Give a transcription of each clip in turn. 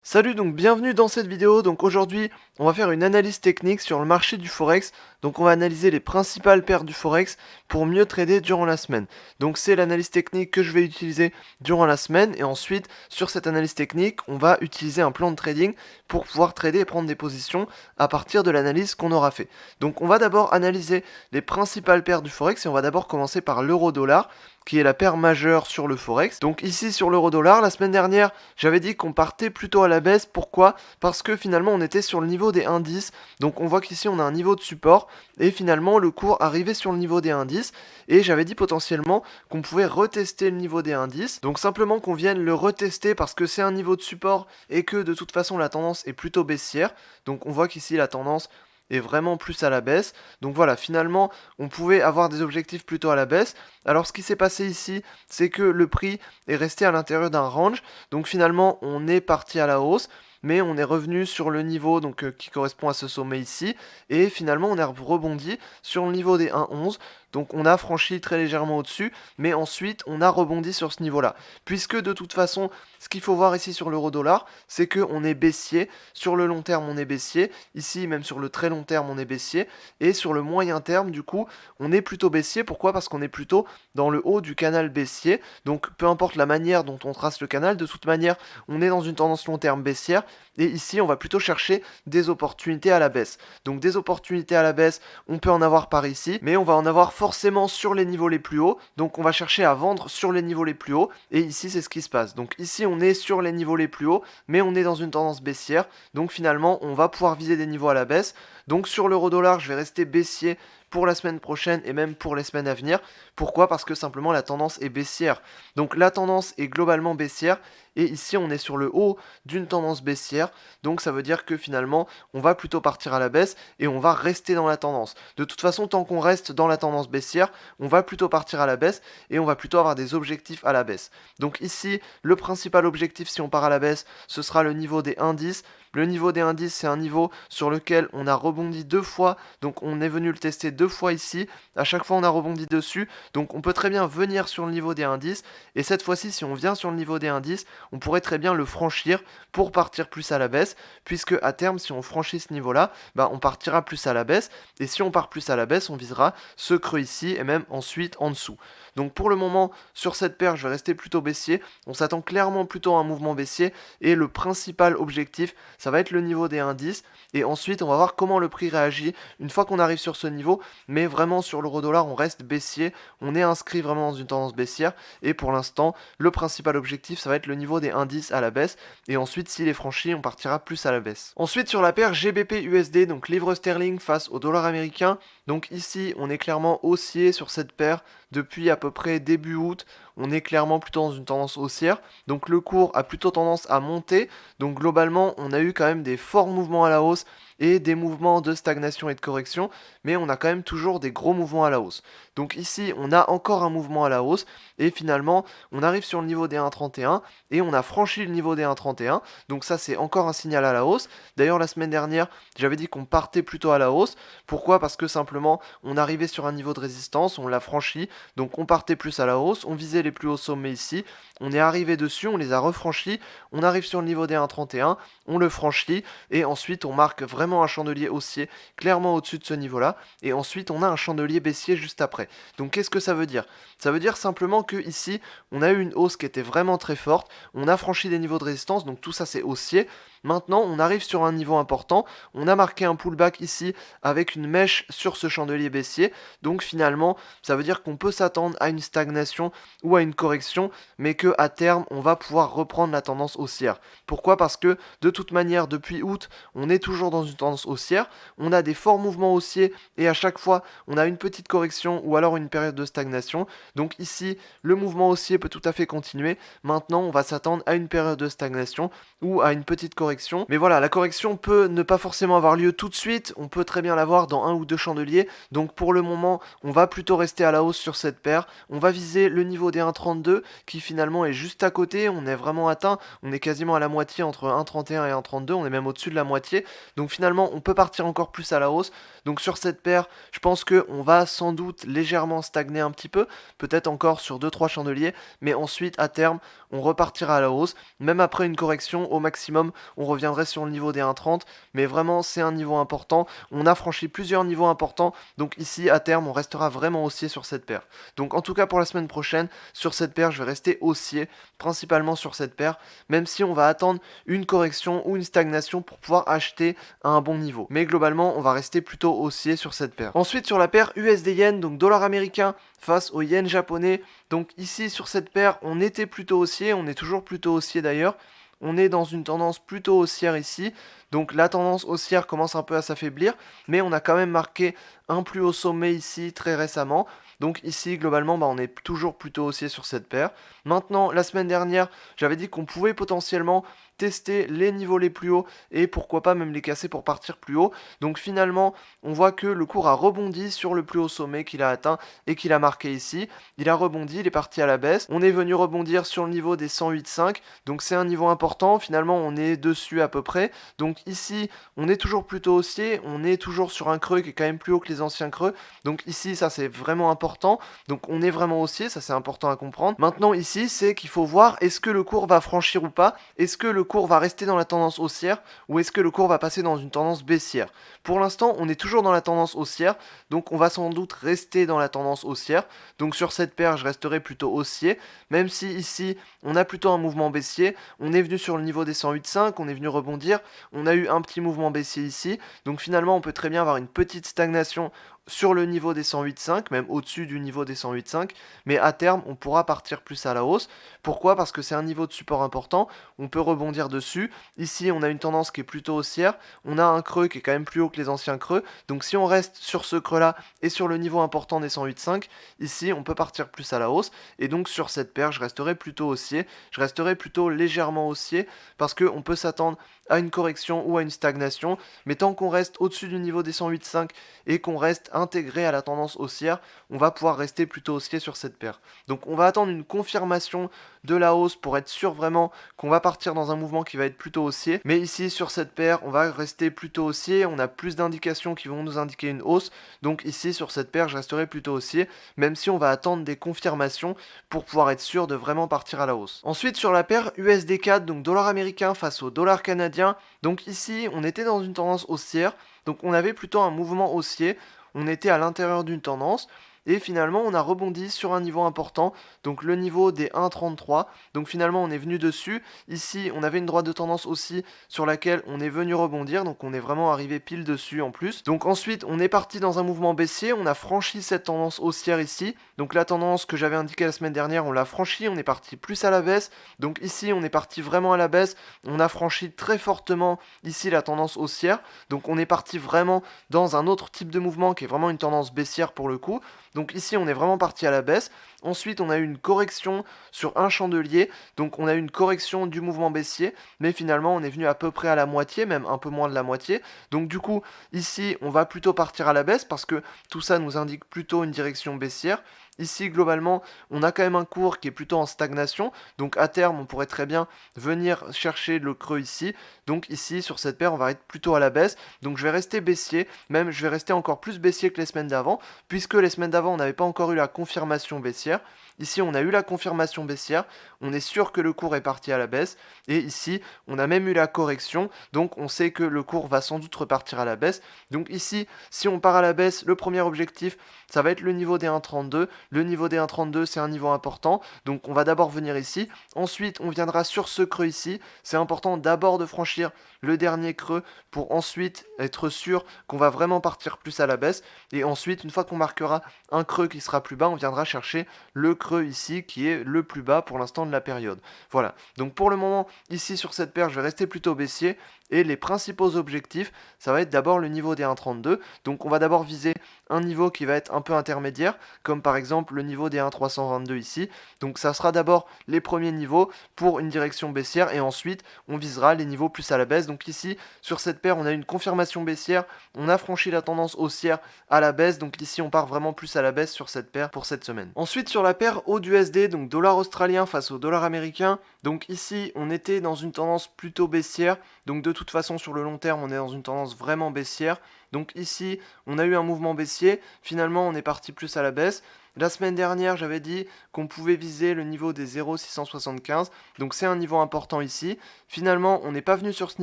Salut, donc bienvenue dans cette vidéo. Donc aujourd'hui, on va faire une analyse technique sur le marché du Forex. Donc on va analyser les principales paires du Forex pour mieux trader durant la semaine. Donc c'est l'analyse technique que je vais utiliser durant la semaine. Et ensuite, sur cette analyse technique, on va utiliser un plan de trading pour pouvoir trader et prendre des positions à partir de l'analyse qu'on aura fait. Donc on va d'abord analyser les principales paires du Forex et on va d'abord commencer par l'euro-dollar, qui est la paire majeure sur le Forex. Donc ici sur l'euro-dollar, la semaine dernière, j'avais dit qu'on partait plutôt à la baisse. Pourquoi? Parce que finalement on était sur le niveau des indices. Donc on voit qu'ici on a un niveau de support et finalement le cours arrivait sur le niveau des indices. Et j'avais dit potentiellement qu'on pouvait retester le niveau des indices. Donc simplement qu'on vienne le retester parce que c'est un niveau de support et que de toute façon la tendance est plutôt baissière. Donc on voit qu'ici la tendance est vraiment plus à la baisse. Donc voilà, finalement, on pouvait avoir des objectifs plutôt à la baisse. Alors ce qui s'est passé ici, c'est que le prix est resté à l'intérieur d'un range. Donc finalement, on est parti à la hausse, mais on est revenu sur le niveau qui correspond à ce sommet ici. Et finalement, on a rebondi sur le niveau des 1,11. Donc on a franchi très légèrement au-dessus, mais ensuite on a rebondi sur ce niveau-là. Puisque de toute façon, ce qu'il faut voir ici sur l'euro-dollar, c'est qu'on est baissier. Sur le long terme, on est baissier. Ici, même sur le très long terme, on est baissier. Et sur le moyen terme, du coup, on est plutôt baissier. Pourquoi? Parce qu'on est plutôt dans le haut du canal baissier. Donc peu importe la manière dont on trace le canal, de toute manière, on est dans une tendance long terme baissière. Et ici, on va plutôt chercher des opportunités à la baisse. Donc des opportunités à la baisse, on peut en avoir par ici, mais on va en avoir forcément sur les niveaux les plus hauts. Donc on va chercher à vendre sur les niveaux les plus hauts. Et ici, c'est ce qui se passe. Donc ici, on est sur les niveaux les plus hauts, mais on est dans une tendance baissière. Donc finalement, on va pouvoir viser des niveaux à la baisse. Donc sur l'euro-dollar, je vais rester baissier pour la semaine prochaine et même pour les semaines à venir. Pourquoi? Parce que simplement la tendance est baissière. Donc la tendance est globalement baissière et ici on est sur le haut d'une tendance baissière. Donc ça veut dire que finalement on va plutôt partir à la baisse et on va rester dans la tendance. De toute façon, tant qu'on reste dans la tendance baissière, on va plutôt partir à la baisse et on va plutôt avoir des objectifs à la baisse. Donc ici, le principal objectif si on part à la baisse, ce sera le niveau des indices. Le niveau des indices, c'est un niveau sur lequel on a rebondi deux fois, donc on est venu le tester deux fois ici. À chaque fois, on a rebondi dessus, donc on peut très bien venir sur le niveau des indices. Et cette fois-ci, si on vient sur le niveau des indices, on pourrait très bien le franchir pour partir plus à la baisse, puisque à terme, si on franchit ce niveau-là, on partira plus à la baisse. Et si on part plus à la baisse, on visera ce creux ici et même ensuite en dessous. Donc pour le moment, sur cette paire, je vais rester plutôt baissier. On s'attend clairement plutôt à un mouvement baissier. Et le principal objectif, ça va être le niveau des indices. Et ensuite, on va voir comment le prix réagit une fois qu'on arrive sur ce niveau. Mais vraiment, sur l'euro-dollar, on reste baissier. On est inscrit vraiment dans une tendance baissière. Et pour l'instant, le principal objectif, ça va être le niveau des indices à la baisse. Et ensuite, s'il est franchi, on partira plus à la baisse. Ensuite, sur la paire GBP-USD, donc livre sterling face au dollar américain. Donc ici, on est clairement haussier sur cette paire depuis à peu près début août. On est clairement plutôt dans une tendance haussière. Donc le cours a plutôt tendance à monter. Donc globalement, on a eu quand même des forts mouvements à la hausse et des mouvements de stagnation et de correction, mais on a quand même toujours des gros mouvements à la hausse. Donc ici, on a encore un mouvement à la hausse, et finalement, on arrive sur le niveau des 1,31, et on a franchi le niveau des 1,31, donc ça c'est encore un signal à la hausse. D'ailleurs, la semaine dernière, j'avais dit qu'on partait plutôt à la hausse. Pourquoi? Parce que simplement, on arrivait sur un niveau de résistance, on l'a franchi, donc on partait plus à la hausse, on visait les plus hauts sommets ici, on est arrivé dessus, on les a refranchis, on arrive sur le niveau des 1,31, on le franchit, et ensuite on marque vraiment un chandelier haussier clairement au-dessus de ce niveau-là, et ensuite on a un chandelier baissier juste après. Donc qu'est-ce que ça veut dire? Ça veut dire simplement que ici, on a eu une hausse qui était vraiment très forte, on a franchi des niveaux de résistance, donc tout ça c'est haussier. Maintenant, on arrive sur un niveau important, on a marqué un pullback ici avec une mèche sur ce chandelier baissier, donc finalement, ça veut dire qu'on peut s'attendre à une stagnation ou à une correction, mais que à terme, on va pouvoir reprendre la tendance haussière. Pourquoi? Parce que de toute manière, depuis août, on est toujours dans une tendance haussière, on a des forts mouvements haussiers et à chaque fois, on a une petite correction ou alors une période de stagnation. Donc ici, le mouvement haussier peut tout à fait continuer. Maintenant, on va s'attendre à une période de stagnation ou à une petite correction. Mais voilà, la correction peut ne pas forcément avoir lieu tout de suite, on peut très bien l'avoir dans un ou deux chandeliers. Donc pour le moment, on va plutôt rester à la hausse sur cette paire. On va viser le niveau des 1,32 qui finalement est juste à côté, on est vraiment atteint, on est quasiment à la moitié entre 1,31 et 1,32, on est même au-dessus de la moitié. Donc finalement, on peut partir encore plus à la hausse. Donc sur cette paire, je pense qu'on va sans doute légèrement stagner un petit peu, peut-être encore sur 2-3 chandeliers, mais ensuite à terme, on repartira à la hausse. Même après une correction, au maximum, on reviendrait sur le niveau des 1,30. Mais vraiment, c'est un niveau important. On a franchi plusieurs niveaux importants. Donc ici, à terme, on restera vraiment haussier sur cette paire. Donc en tout cas, pour la semaine prochaine, sur cette paire, je vais rester haussier, principalement sur cette paire, même si on va attendre une correction ou une stagnation pour pouvoir acheter à un bon niveau. Mais globalement, on va rester plutôt haussier sur cette paire. Ensuite, sur la paire USD-Yen, donc dollar américain face au yen japonais. Donc ici, sur cette paire, on était plutôt haussier, on est toujours plutôt haussier d'ailleurs. On est dans une tendance plutôt haussière ici. Donc la tendance haussière commence un peu à s'affaiblir, mais on a quand même marqué un plus haut sommet ici très récemment. Donc ici, globalement, on est toujours plutôt haussier sur cette paire. Maintenant, la semaine dernière, j'avais dit qu'on pouvait potentiellement tester les niveaux les plus hauts et pourquoi pas même les casser pour partir plus haut. Donc finalement, on voit que le cours a rebondi sur le plus haut sommet qu'il a atteint et qu'il a marqué ici. Il a rebondi, il est parti à la baisse. On est venu rebondir sur le niveau des 108,5. Donc c'est un niveau important. Finalement, on est dessus à peu près. Donc ici, on est toujours plutôt haussier. On est toujours sur un creux qui est quand même plus haut que les anciens creux. Donc ici, ça c'est vraiment important. Donc on est vraiment haussier, ça c'est important à comprendre. Maintenant ici, c'est qu'il faut voir est-ce que le cours va franchir ou pas. Est-ce que le cours va rester dans la tendance haussière ou est-ce que le cours va passer dans une tendance baissière. Pour l'instant, on est toujours dans la tendance haussière, donc on va sans doute rester dans la tendance haussière. Donc sur cette paire, je resterai plutôt haussier, même si ici, on a plutôt un mouvement baissier. On est venu sur le niveau des 108,5, on est venu rebondir, on a eu un petit mouvement baissier ici. Donc finalement, on peut très bien avoir une petite stagnation sur le niveau des 108,5, même au-dessus du niveau des 108,5, mais à terme, on pourra partir plus à la hausse. Pourquoi? Parce que c'est un niveau de support important, on peut rebondir dessus. Ici, on a une tendance qui est plutôt haussière, on a un creux qui est quand même plus haut que les anciens creux, donc si on reste sur ce creux-là et sur le niveau important des 108,5, ici, on peut partir plus à la hausse, et donc sur cette paire, je resterai plutôt haussier, je resterai plutôt légèrement haussier, parce qu'on peut s'attendre à une correction ou à une stagnation, mais tant qu'on reste au-dessus du niveau des 108,5 et qu'on reste intégré à la tendance haussière, on va pouvoir rester plutôt haussier sur cette paire. Donc on va attendre une confirmation de la hausse pour être sûr vraiment qu'on va partir dans un mouvement qui va être plutôt haussier. Mais ici sur cette paire, on va rester plutôt haussier, on a plus d'indications qui vont nous indiquer une hausse. Donc ici sur cette paire, je resterai plutôt haussier, même si on va attendre des confirmations pour pouvoir être sûr de vraiment partir à la hausse. Ensuite sur la paire USD4, donc dollar américain face au dollar canadien, donc ici on était dans une tendance haussière, donc on avait plutôt un mouvement haussier, on était à l'intérieur d'une tendance. Et finalement, on a rebondi sur un niveau important, donc le niveau des 1,33. Donc finalement, on est venu dessus. Ici, on avait une droite de tendance aussi sur laquelle on est venu rebondir, donc on est vraiment arrivé pile dessus en plus. Donc ensuite, on est parti dans un mouvement baissier, on a franchi cette tendance haussière ici. Donc la tendance que j'avais indiquée la semaine dernière, on l'a franchi, on est parti plus à la baisse. Donc ici, on est parti vraiment à la baisse. On a franchi très fortement ici la tendance haussière. Donc on est parti vraiment dans un autre type de mouvement qui est vraiment une tendance baissière pour le coup. Donc ici, on est vraiment parti à la baisse. Ensuite, on a eu une correction sur un chandelier. Donc on a eu une correction du mouvement baissier. Mais finalement, on est venu à peu près à la moitié, même un peu moins de la moitié. Donc du coup, ici, on va plutôt partir à la baisse parce que tout ça nous indique plutôt une direction baissière. Ici, globalement, on a quand même un cours qui est plutôt en stagnation. Donc à terme, on pourrait très bien venir chercher le creux ici. Donc ici, sur cette paire, on va être plutôt à la baisse. Donc je vais rester baissier. Même, je vais rester encore plus baissier que les semaines d'avant. Puisque les semaines d'avant, on n'avait pas encore eu la confirmation baissière. Ici, on a eu la confirmation baissière. On est sûr que le cours est parti à la baisse. Et ici, on a même eu la correction. Donc on sait que le cours va sans doute repartir à la baisse. Donc ici, si on part à la baisse, le premier objectif, ça va être le niveau des 1,32. Le niveau des 1,32, c'est un niveau important. Donc on va d'abord venir ici. Ensuite, on viendra sur ce creux ici. C'est important d'abord de franchir le dernier creux pour ensuite être sûr qu'on va vraiment partir plus à la baisse. Et ensuite, une fois qu'on marquera un creux qui sera plus bas, on viendra chercher le creux ici qui est le plus bas pour l'instant de la période. Voilà. Donc pour le moment, ici sur cette paire, je vais rester plutôt baissier. Et les principaux objectifs, ça va être d'abord le niveau des 1,32. Donc on va d'abord viser un niveau qui va être un peu intermédiaire, comme par exemple le niveau des 1,322 ici. Donc ça sera d'abord les premiers niveaux pour une direction baissière et ensuite on visera les niveaux plus à la baisse. Donc ici, sur cette paire, on a une confirmation baissière, on a franchi la tendance haussière à la baisse. Donc ici, on part vraiment plus à la baisse sur cette paire pour cette semaine. Ensuite, sur la paire AUD-USD, donc dollar australien face au dollar américain. Donc ici, on était dans une tendance plutôt baissière. Donc de toute façon, sur le long terme, on est dans une tendance vraiment baissière. Donc ici, on a eu un mouvement baissier. Finalement, on est parti plus à la baisse. La semaine dernière, j'avais dit qu'on pouvait viser le niveau des 0,675, donc c'est un niveau important ici. Finalement, on n'est pas venu sur ce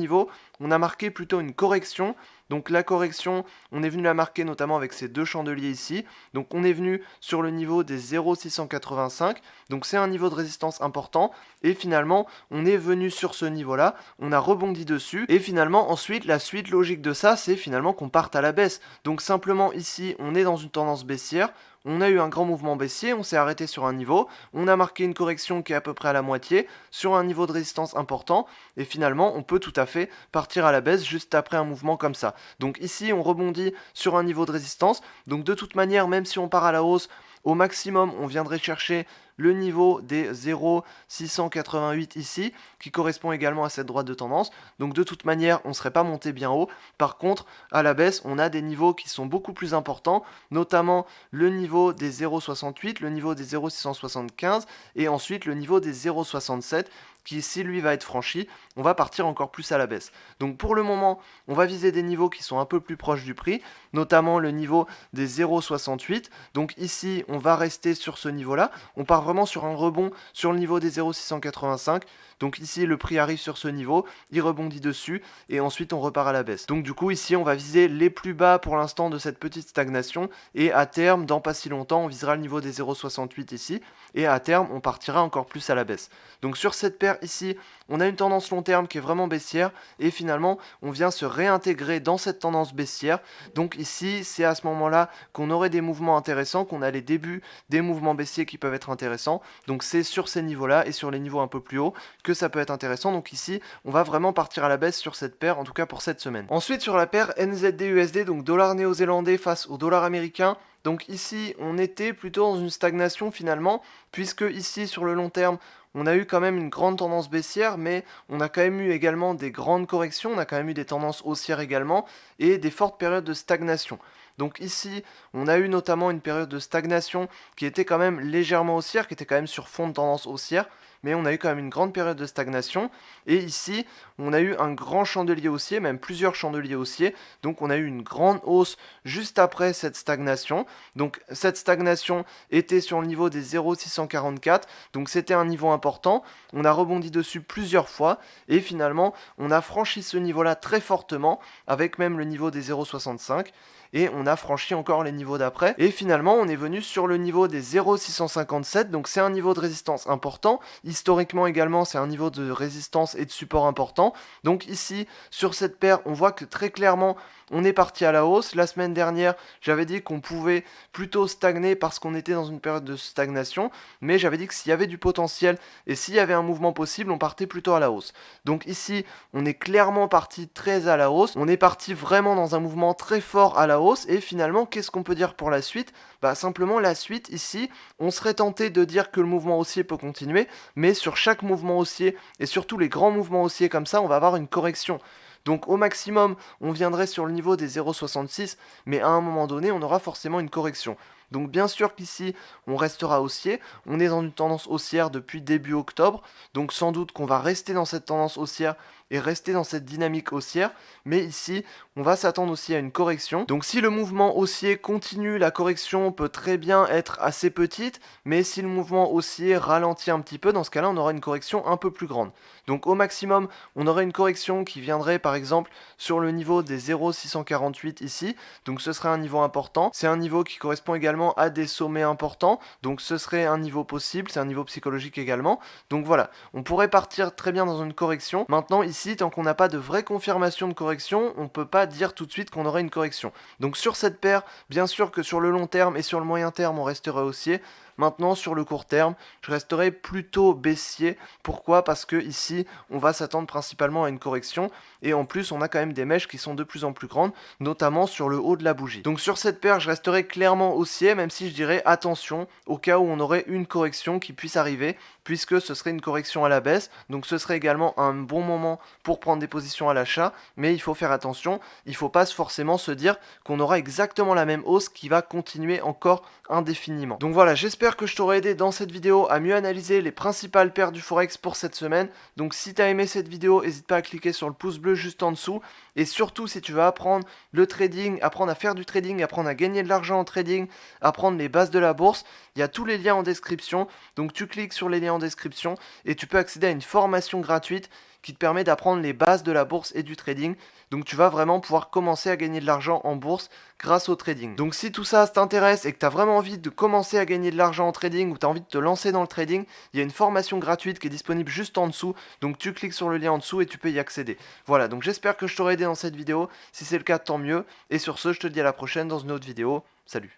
niveau, on a marqué plutôt une correction. Donc la correction, on est venu la marquer notamment avec ces deux chandeliers ici. Donc on est venu sur le niveau des 0,685, donc c'est un niveau de résistance important. Et finalement, on est venu sur ce niveau-là, on a rebondi dessus. Et finalement, ensuite, la suite logique de ça, c'est finalement qu'on parte à la baisse. Donc simplement ici, on est dans une tendance baissière. On a eu un grand mouvement baissier, on s'est arrêté sur un niveau, on a marqué une correction qui est à peu près à la moitié, sur un niveau de résistance important, et finalement on peut tout à fait partir à la baisse juste après un mouvement comme ça. Donc ici on rebondit sur un niveau de résistance, donc de toute manière même si on part à la hausse, au maximum on viendrait chercher le niveau des 0,688 ici, qui correspond également à cette droite de tendance. Donc de toute manière, on ne serait pas monté bien haut. Par contre, à la baisse, on a des niveaux qui sont beaucoup plus importants, notamment le niveau des 0,68, le niveau des 0,675 et ensuite le niveau des 0,67 qui, si lui va être franchi, on va partir encore plus à la baisse. Donc pour le moment, on va viser des niveaux qui sont un peu plus proches du prix, notamment le niveau des 0,68. Donc ici, on va rester sur ce niveau-là. On part vraiment sur un rebond sur le niveau des 0,685. Donc ici, le prix arrive sur ce niveau, il rebondit dessus, et ensuite on repart à la baisse. Donc du coup, ici, on va viser les plus bas pour l'instant de cette petite stagnation, et à terme, dans pas si longtemps, on visera le niveau des 0,68 ici, et à terme, on partira encore plus à la baisse. Donc sur cette paire ici, on a une tendance long terme qui est vraiment baissière, et finalement, on vient se réintégrer dans cette tendance baissière. Donc ici, c'est à ce moment-là qu'on aurait des mouvements intéressants, qu'on a les débuts des mouvements baissiers qui peuvent être intéressants. Donc c'est sur ces niveaux-là, et sur les niveaux un peu plus hauts, que ça peut être intéressant. Donc ici, on va vraiment partir à la baisse sur cette paire, en tout cas pour cette semaine. Ensuite, sur la paire NZD-USD, donc dollar néo-zélandais face au dollar américain, donc ici, on était plutôt dans une stagnation finalement, puisque ici, sur le long terme, on a eu quand même une grande tendance baissière, mais on a quand même eu également des grandes corrections, on a quand même eu des tendances haussières également, et des fortes périodes de stagnation. Donc ici, on a eu notamment une période de stagnation qui était quand même légèrement haussière, qui était quand même sur fond de tendance haussière, mais on a eu quand même une grande période de stagnation. Et ici, on a eu un grand chandelier haussier, même plusieurs chandeliers haussiers. Donc on a eu une grande hausse juste après cette stagnation. Donc cette stagnation était sur le niveau des 0,644. Donc c'était un niveau important. On a rebondi dessus plusieurs fois. Et finalement, on a franchi ce niveau-là très fortement, avec même le niveau des 0,65. Et on a franchi encore les niveaux d'après. Et finalement, on est venu sur le niveau des 0,657. Donc c'est un niveau de résistance important. Historiquement également, c'est un niveau de résistance et de support important. Donc ici, sur cette paire, on voit que très clairement, on est parti à la hausse. La semaine dernière, j'avais dit qu'on pouvait plutôt stagner parce qu'on était dans une période de stagnation. Mais j'avais dit que s'il y avait du potentiel et s'il y avait un mouvement possible, on partait plutôt à la hausse. Donc ici, on est clairement parti très à la hausse. On est parti vraiment dans un mouvement très fort à la hausse. Et finalement, qu'est-ce qu'on peut dire pour la suite? Bah simplement la suite ici, on serait tenté de dire que le mouvement haussier peut continuer, mais sur chaque mouvement haussier et surtout les grands mouvements haussiers comme ça, on va avoir une correction. Donc au maximum, on viendrait sur le niveau des 0,66, mais à un moment donné, on aura forcément une correction. Donc bien sûr qu'ici, on restera haussier. On est dans une tendance haussière depuis début octobre, donc sans doute qu'on va rester dans cette tendance haussière et rester dans cette dynamique haussière. Mais ici, on va s'attendre aussi à une correction. Donc si le mouvement haussier continue, la correction peut très bien être assez petite, mais si le mouvement haussier ralentit un petit peu, dans ce cas-là, on aura une correction un peu plus grande. Donc au maximum, on aurait une correction qui viendrait par exemple sur le niveau des 0,648 ici. Donc ce serait un niveau important. C'est un niveau qui correspond également à des sommets importants. Donc ce serait un niveau possible, c'est un niveau psychologique également. Donc voilà, on pourrait partir très bien dans une correction. Maintenant ici, tant qu'on n'a pas de vraie confirmation de correction, on ne peut pas dire tout de suite qu'on aurait une correction. Donc sur cette paire, bien sûr que sur le long terme et sur le moyen terme, on resterait haussier. Maintenant, sur le court terme, je resterai plutôt baissier. Pourquoi? Parce que ici, on va s'attendre principalement à une correction. Et en plus, on a quand même des mèches qui sont de plus en plus grandes, notamment sur le haut de la bougie. Donc sur cette paire, je resterai clairement haussier, même si je dirais attention au cas où on aurait une correction qui puisse arriver, puisque ce serait une correction à la baisse. Donc ce serait également un bon moment pour prendre des positions à l'achat. Mais il faut faire attention, il ne faut pas forcément se dire qu'on aura exactement la même hausse qui va continuer encore indéfiniment. Donc voilà, j'espère j'espère que je t'aurai aidé dans cette vidéo à mieux analyser les principales paires du Forex pour cette semaine. Donc si tu as aimé cette vidéo, n'hésite pas à cliquer sur le pouce bleu juste en dessous. Et surtout, si tu veux apprendre le trading, apprendre à faire du trading, apprendre à gagner de l'argent en trading, apprendre les bases de la bourse, il y a tous les liens en description. Donc tu cliques sur les liens en description et tu peux accéder à une formation gratuite qui te permet d'apprendre les bases de la bourse et du trading. Donc tu vas vraiment pouvoir commencer à gagner de l'argent en bourse grâce au trading. Donc si tout ça t'intéresse et que tu as vraiment envie de commencer à gagner de l'argent en trading ou tu as envie de te lancer dans le trading, il y a une formation gratuite qui est disponible juste en dessous. Donc tu cliques sur le lien en dessous et tu peux y accéder. Voilà, donc j'espère que je t'aurai aidé dans cette vidéo. Si c'est le cas, tant mieux. Et sur ce, je te dis à la prochaine dans une autre vidéo. Salut!